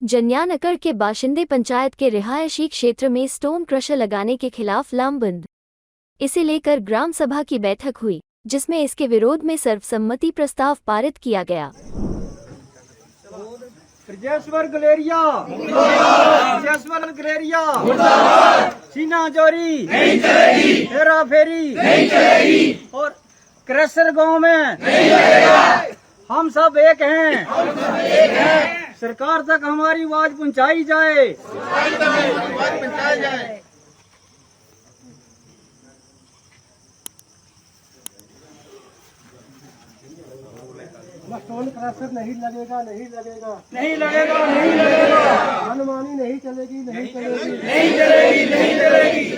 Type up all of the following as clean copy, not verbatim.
जन्यानकर के बाशिंदे पंचायत के रिहायशी क्षेत्र में स्टोन क्रशर लगाने के खिलाफ लामबंद। इसे लेकर ग्राम सभा की बैठक हुई, जिसमें इसके विरोध में सर्वसम्मति प्रस्ताव पारित किया गया। सीना जोरी नहीं चलेगी, हेरा फेरी नहीं चलेगी, और क्रशर गांव में नहीं लगेगा। हम सब एक हैं, सरकार तक हमारी आवाज पहुंचाई जाए। स्टोन क्रशर नहीं लगेगा, नहीं लगेगा, नहीं लगेगा, नहीं लगेगा, मनमानी नहीं चलेगी, नहीं चलेगी, नहीं चलेगी, नहीं चलेगी।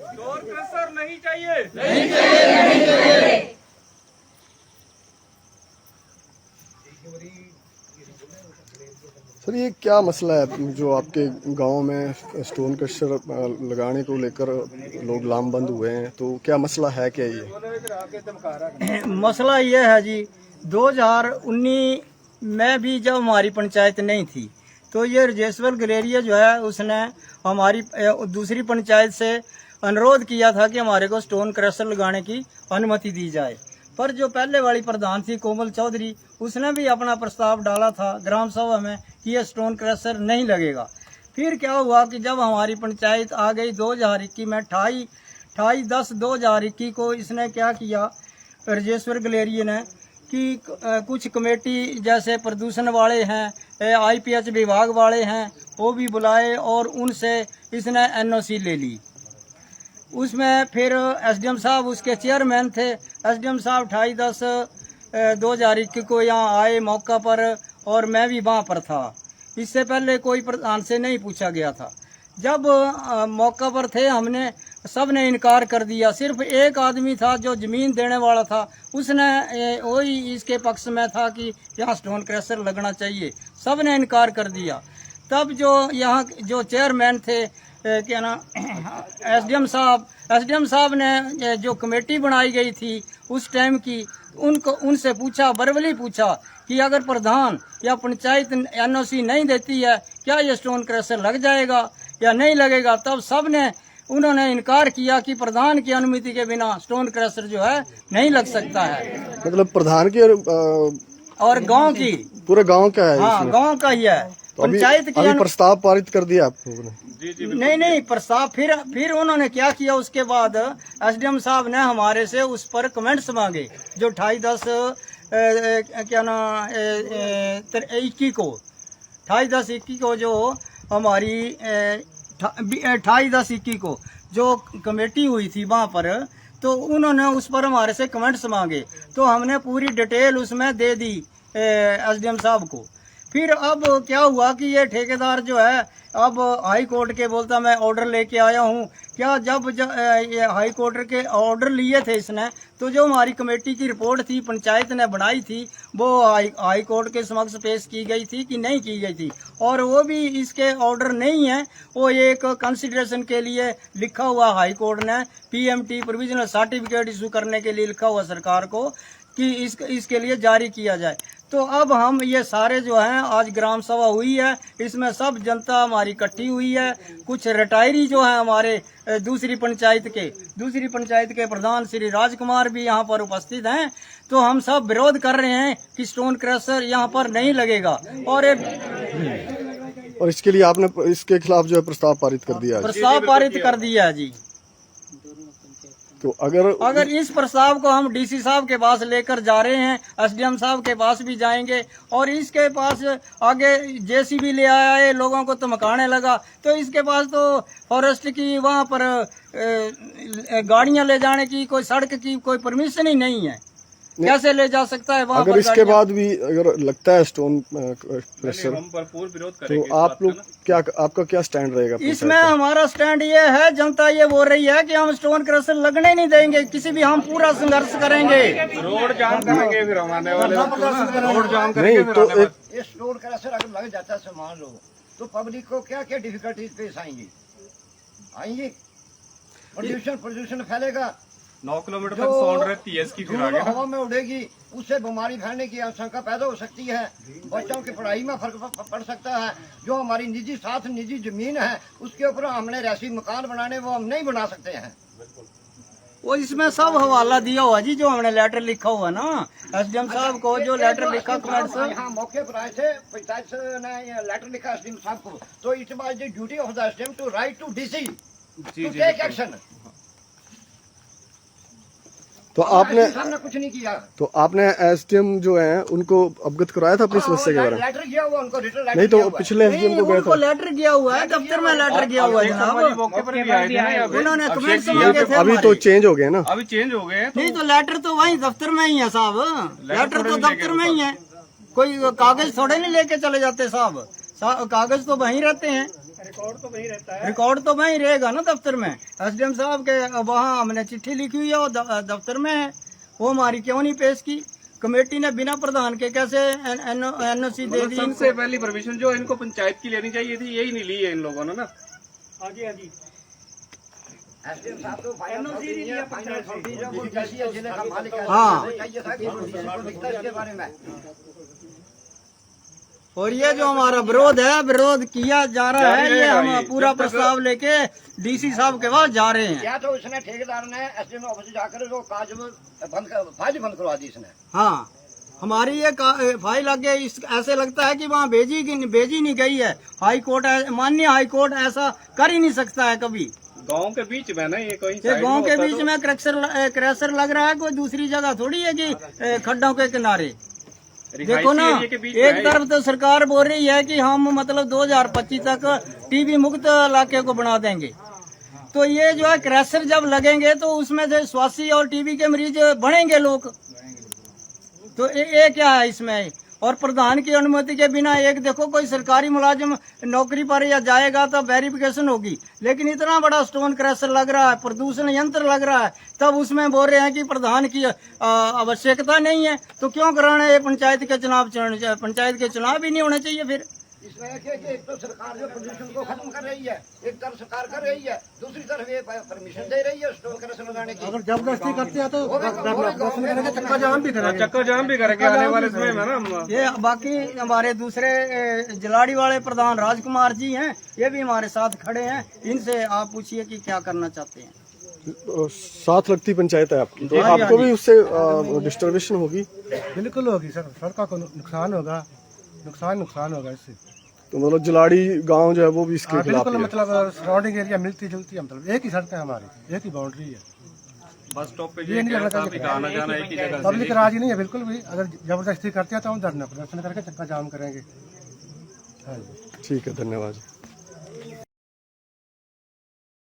स्टोन क्रशर नहीं चाहिए, नहीं चाहिए, नहीं चाहिए। सर, ये क्या मसला है जो आपके गांव में स्टोन क्रशर लगाने को लेकर लोग लामबंद हुए हैं? तो क्या मसला है, क्या ये मसला ये है जी, 2019 में भी जब हमारी पंचायत नहीं थी तो ये राजेश्वर गलेरिया जो है उसने हमारी दूसरी पंचायत से अनुरोध किया था कि हमारे को स्टोन क्रशर लगाने की अनुमति दी जाए। पर जो पहले वाली प्रधान थी कोमल चौधरी, उसने भी अपना प्रस्ताव डाला था ग्राम सभा में कि ये स्टोन क्रशर नहीं लगेगा। फिर क्या हुआ कि जब हमारी पंचायत आ गई 2021 में 28/10/2021 को इसने क्या किया, राजेश्वर गलेरिया ने, कि कुछ कमेटी जैसे प्रदूषण वाले हैं, IPH विभाग वाले हैं, वो भी बुलाए और उनसे इसने NOC ले ली। उसमें फिर SDM साहब उसके चेयरमैन थे। SDM साहब 28/10/2021 को यहाँ आए मौका पर, और मैं भी वहाँ पर था। इससे पहले कोई प्रधान से नहीं पूछा गया था। जब मौका पर थे हमने सब ने इनकार कर दिया। सिर्फ एक आदमी था जो जमीन देने वाला था, उसने वही इसके पक्ष में था कि यहाँ स्टोन क्रशर लगना चाहिए। सब ने इनकार कर दिया। तब जो यहाँ जो चेयरमैन थे क्या ना SDM साहब ने जो कमेटी बनाई गई थी उस टाइम की, उनसे पूछा, बरवली पूछा कि अगर प्रधान या पंचायत NOC नहीं देती है क्या ये स्टोन क्रशर लग जाएगा या नहीं लगेगा। तब सब ने उन्होंने इनकार किया कि प्रधान की अनुमति के बिना स्टोन क्रशर जो है नहीं लग सकता है। मतलब प्रधान की और गांव की, पूरे गांव का है? हाँ, गांव का ही है। तो पंचायत की अभी प्रस्ताव पारित कर दिया आप लोगों ने? नहीं, प्रस्ताव फिर उन्होंने क्या किया, उसके बाद SDM साहब ने हमारे से उस पर कमेंट्स मांगे जो 28/10/21 को जो हमारी 28/10/21 को जो कमेटी हुई थी वहाँ पर, तो उन्होंने उस पर हमारे से कमेंट्स मांगे। तो हमने पूरी डिटेल उसमें दे दी SDM साहब को। फिर अब क्या हुआ कि ये ठेकेदार जो है अब हाई कोर्ट के बोलता मैं ऑर्डर लेके आया हूँ। क्या जब ये हाई कोर्ट के ऑर्डर लिए थे इसने, तो जो हमारी कमेटी की रिपोर्ट थी पंचायत ने बनाई थी वो हाई कोर्ट के समक्ष पेश की गई थी कि नहीं की गई थी, और वो भी इसके ऑर्डर नहीं है। वो एक कंसिडरेशन के लिए लिखा हुआ हाई कोर्ट ने PMT प्रोविजनल सर्टिफिकेट इशू करने के लिए लिखा हुआ सरकार को कि इसके लिए जारी किया जाए। तो अब हम ये सारे जो हैं, आज ग्राम सभा हुई है, इसमें सब जनता हमारी इकट्ठी हुई है। कुछ रिटायरी जो है हमारे दूसरी पंचायत के प्रधान श्री राजकुमार भी यहाँ पर उपस्थित हैं। तो हम सब विरोध कर रहे हैं कि स्टोन क्रशर यहाँ पर नहीं लगेगा। और इसके लिए आपने इसके खिलाफ जो है प्रस्ताव पारित कर दिया? प्रस्ताव पारित कर दिया है जी। तो अगर इस प्रस्ताव को हम DC साहब के पास लेकर जा रहे हैं, SDM साहब के पास भी जाएंगे, और इसके पास आगे JCB ले आया है, लोगों को धमकाने लगा। तो इसके पास तो फॉरेस्ट की वहाँ पर गाड़ियां ले जाने की, कोई सड़क की कोई परमिशन ही नहीं है। कैसे ले जा सकता है वहाँ? अगर इसके बाद भी अगर लगता है स्टोन क्रशर, तो आप लोग आपका क्या स्टैंड रहेगा? इसमें हमारा स्टैंड ये है, जनता ये बोल रही है कि हम स्टोन क्रशर लगने नहीं देंगे किसी भी, हम पूरा संघर्ष करेंगे, रोड जाम करेंगे। फिर हमारे वाले रोड जाम करेंगे। तो ये स्टोन क्रशर अगर लग जाता है मान लो, तो पब्लिक को क्या क्या डिफिकल्टीज पेश आएंगी? प्रदूषण फैलेगा, 9 किलोमीटर जो तक साउंड रहती है इसकी, फिर धूल आगे ना। हवा में उड़ेगी, उससे बीमारी फैलने की आशंका पैदा हो सकती है। बच्चों की पढ़ाई में फर्क पड़ सकता है। जो हमारी निजी जमीन है उसके ऊपर हमने रैसी मकान बनाने, वो हम नहीं बना सकते हैं। वो इसमें सब हवाला दिया हुआ जी, जो हमने लेटर लिखा हुआ ना एसडीएम साहब को, जो लेटर लिखा कमेंट से। यहाँ मौके पर आए थे, पंचायत ने ये लेटर लिखा एसडीएम साहब को, तो it was the duty of the SDM to write to DC to take action. तो आपने सामने कुछ नहीं किया। तो आपने एसडीएम जो है उनको अवगत कराया था अपनी समस्या के बारे में? लेटर किया हुआ उनको, रिटर्न लेटर नहीं तो किया हुआ है। पिछले एसडीएम को गया उनको था। लेटर गया हुआ है, दफ्तर में लेटर गया हुआ है जनाब। मौके पर भी आए थे ना यहाँ पे। उन्होंने अभिषेक कमेंट जी मांगे थे अभी तो हमारे। चेंज हो गए ना। अभी चेंज हो गए हैं, नहीं तो लेटर तो वही दफ्तर में ही है साहब, लेटर तो दफ्तर में ही है। कोई कागज थोड़े नहीं लेके चले जाते साहब, कागज तो वहीं रहते हैं, रिकॉर्ड तो वहीं रहेगा ना दफ्तर में। एसडीएम साहब के वहाँ हमने चिट्ठी लिखी हुई है, वो दफ्तर में है, वो हमारी क्यों नहीं पेश की? कमेटी ने बिना प्रधान के कैसे एनओसी दे दी? सबसे पहली परमिशन जो इनको पंचायत की लेनी चाहिए थी, यही नहीं ली है इन लोगों ने ना। एसडीएम साहब तो फाइनल अथॉरिटी है, फाइनल अथॉरिटी जो वो जैसी है, जिले का मालिक है। हाँ। चाहिए था कि डीसी को लिखता है इसके बारे में। और ये जो हमारा विरोध है, विरोध किया जा रहा है, ये हम पूरा प्रस्ताव लेके डीसी साहब के पास जा रहे हैं। या तो उसने ठेकेदार ने एसडीएम ऑफिस जाकर वो फाइल बंद करवा दी इसने। हाँ, हमारी ये फाइल आगे ऐसे लगता है कि वहाँ भेजी नहीं गई है। हाई कोर्ट, माननीय हाई कोर्ट ऐसा कर ही नहीं सकता है कभी। गांव के बीच में ना, ये कोई ये गांव के बीच में क्रैशर लग रहा है, कोई दूसरी जगह थोड़ी है कि खड्डों के किनारे। देखो ना, एक तरफ तो सरकार बोल रही है कि हम मतलब 2025 तक टीबी मुक्त इलाके को बना देंगे, तो ये जो है क्रैशर जब लगेंगे तो उसमें से स्वास्थ्य और टीबी के मरीज बढ़ेंगे लोग। तो ये क्या है इसमें? और प्रधान की अनुमति के बिना एक देखो कोई सरकारी मुलाजिम नौकरी पर या जाएगा तो वेरिफिकेशन होगी, लेकिन इतना बड़ा स्टोन क्रैशर लग रहा है, प्रदूषण यंत्र लग रहा है, तब उसमें बोल रहे हैं कि प्रधान की आवश्यकता नहीं है। तो क्यों कराना है? पंचायत के चुनाव भी नहीं होने चाहिए फिर। इसमें एक तो सरकार जो प्रदूषण को खत्म कर रही है, एक तरफ सरकार कर रही है, दूसरी तरफ ये परमिशन दे रही है स्टोन क्रशर लगाने की। अगर जबरदस्ती करते हैं तो चक्का जाम भी करेंगे। चक्कर जाम भी करेंगे आने वाले समय में ना। ये बाकी हमारे दूसरे जलाड़ी वाले प्रधान राजकुमार जी हैं, ये भी हमारे साथ खड़े हैं, इनसे आप पूछिए कि क्या करना चाहते हैं। साथ लगती पंचायत है आपकी, तो आपको भी उससे डिस्टर्बेशन होगी? बिल्कुल होगी सर, सड़कों को नुकसान होगा, नुकसान होगा इससे। तो मतलब जलाड़ी गांव जो है वो भी इसके खिलाफ बिल्कुल, है? मतलब सराउंडिंग एरिया मिलती जुलती है, मतलब एक ही सड़क है हमारी, एक ही बाउंड्री है। बस स्टॉप पे ये नहीं लगना चाहिए, आना जाना एक ही जगह से। पब्लिक राजी नहीं है बिल्कुल भी। अगर जबरदस्ती करते हैं तो हम धरना प्रदर्शन करके चक्का जाम करेंगे। हाँ जी, ठीक है, धन्यवाद।